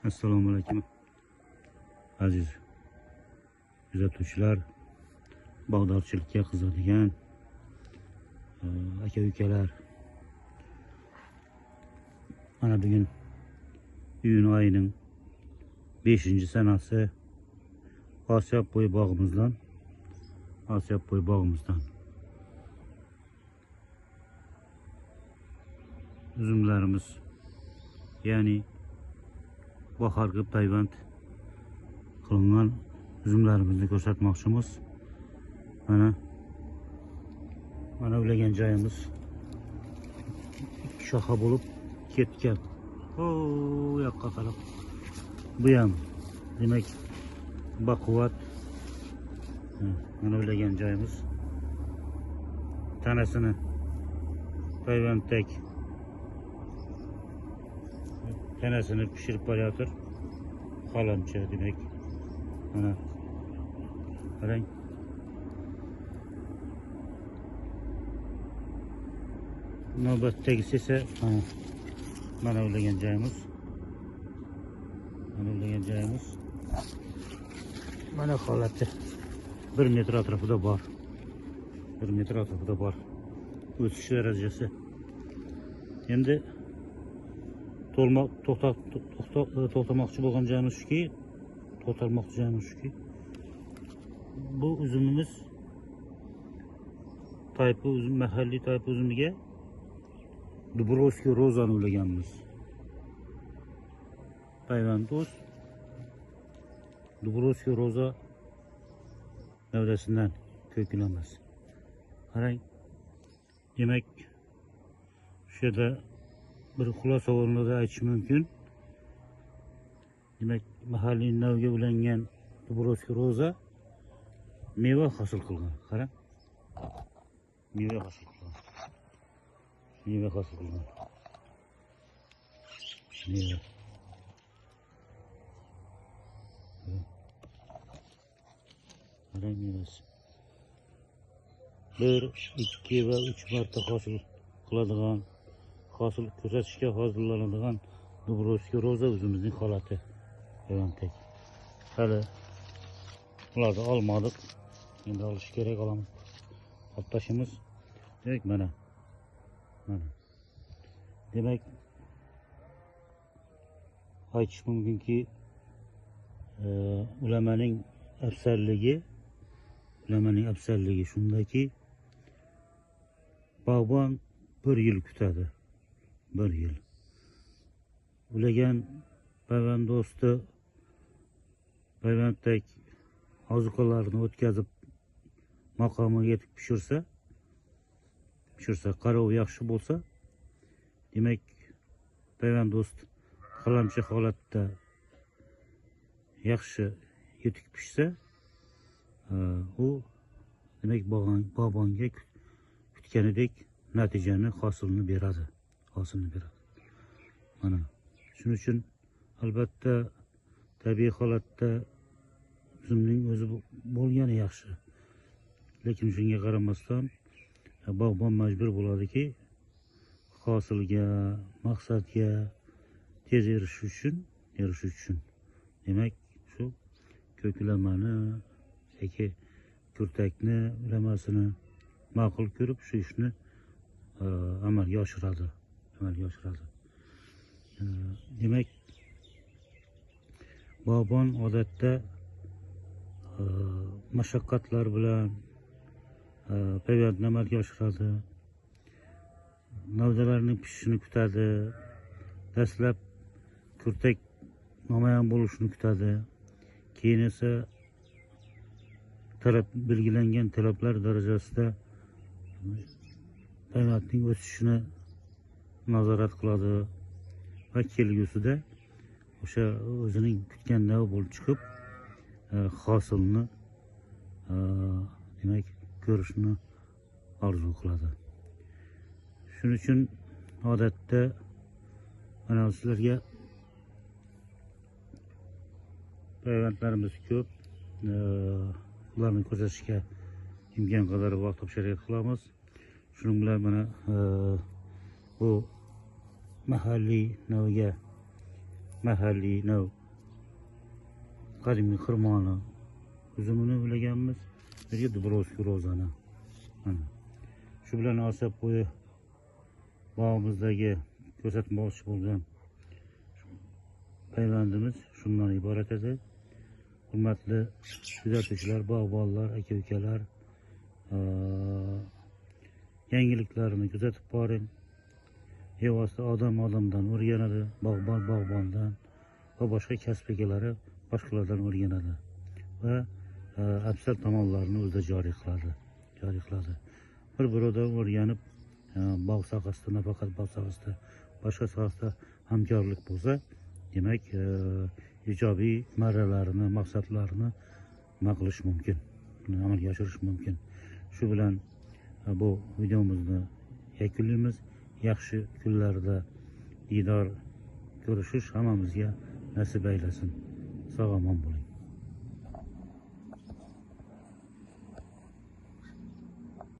Assalomu alaykum aziz kuzatuvchilar, bog'dorchilikka qiziqadigan aka-ukalar. Mana bugun iyun oyining 5-sanasi Osiyobbo'y bog'imizdan uzumlarimiz, ya'ni bahorgi payvand qilingan uzumlarimizni ko'rsatmoqchimiz. Mana ulagan joyimiz ikki shoxa bo'lib ketgan. O yoqqa qarab. Bu ham demak baquvvat. Mana ulagan joyimiz. Tanasini payvanddek tanasini pishirib qo'yayotir. Qalamcha demak. Mana qarang. Navbatdagisi esa mana ulagan joyimiz. Mana holati 1 metr atrofida bor. 1 metr atrofida bor. O'sish darajasi. Endi to'xtamoqchi bo'lgan joyimiz shuki, bu uzumimiz mahalliy taypa uzumiga Dubrovskiy rozani ulaganmiz. Payvandoz Dubrovskiy roza gavdasidan ko'kilamiz. Qarang, demak shu yerda bir xulosa o'rnida aytish mumkin. Demak, mahalliy navga ulangan Dubrovskiy roza meva hosil qilgan. Qarang, meva hosil qilgan. Qarang, mevasi 1, 2 va 3 marta hosil qiladigan, hosil ko'rsatishga hozirlanadigan Dubrovskiy roza o'zimizning holati. Payvanddek. Hali ularni olmadik. Endi olish kerak, olamiz. Oltashimiz. Demak, mana. Demak, aytish mumkinki, ulamaning afzalligi shundaki, bog'bon 1 yil kutadi. 1 yil. Ulagan payvandozda payvanddek ozuqalarni o'tkazib maqomiga yetib pishirsa, qarov yaxshi bo'lsa, demak payvandoz qalamchi holatda yaxshi yetik pishsa, u demak bog'bonga kutganidek natijani, hosilni beradi. Mana shuning uchun albatta tabiiy holatda uzumning o'zi bo'lgani yaxshi. Lekin shunga qaramasdan bog'bon majbur bo'ladiki, hosilga, maqsadga tez erishish uchun demak shu ko'klamani yoki kurtakni ulamasini ma'qul ko'rib, shu ishni amalga oshiradi. Demak, bog'bon odatda mashaqqatlar bilan payvandni amalga oshiradi. Navdalarning pishishini kutadi. Dastlab kurtak namoyon bo'lishini kutadi. Keyin esa belgilangan talablar darajasida payvandning o'sishini nazorat qiladi va kelgusida o'sha o'zining kutgan navi bo'lib chiqib, hosilni demak ko'rishni orzu qiladi. Shuning uchun odatda mana sizlarga payvandlarimiz ko'p, ularni ko'rsatishga imkon qadar vaqt harakat qilamiz. Shuning bilan mana bu mahalliy naviga mahalliy nav qadimiy xirmoni uzumini ulaganmiz. Birga Dubrovskiy rozani. Mana shu bilan asab bo'yi bog'imizdagi ko'rsatmoqchi bo'lgan payvandimiz shundan iborat edi. Hurmatli kuzatuvchilar, bog'bonlar, aka-ukalar, yangiliklarni kuzatib boring. Bevosita odam odamdan o'rganadi, bog'bon bog'bondan va boshqa kasb egalari boshqalardan o'rganadi va afzal tomonlarini o'zida joriy qiladi. Bir-biridan o'rganib, bog' sohasida, nafaqat bog' sohasida, boshqa sohasida hamkorlik bo'lsa, demak, ijobiy marralarini, maqsadlarini nima qilish mumkin, amalga oshirish mumkin. Shu bilan bu videomizni yakunlaymiz. Yaxshi kunlarda diydor ko'rishish hammamizga nasib aylasin. Sog' omon bo'ling.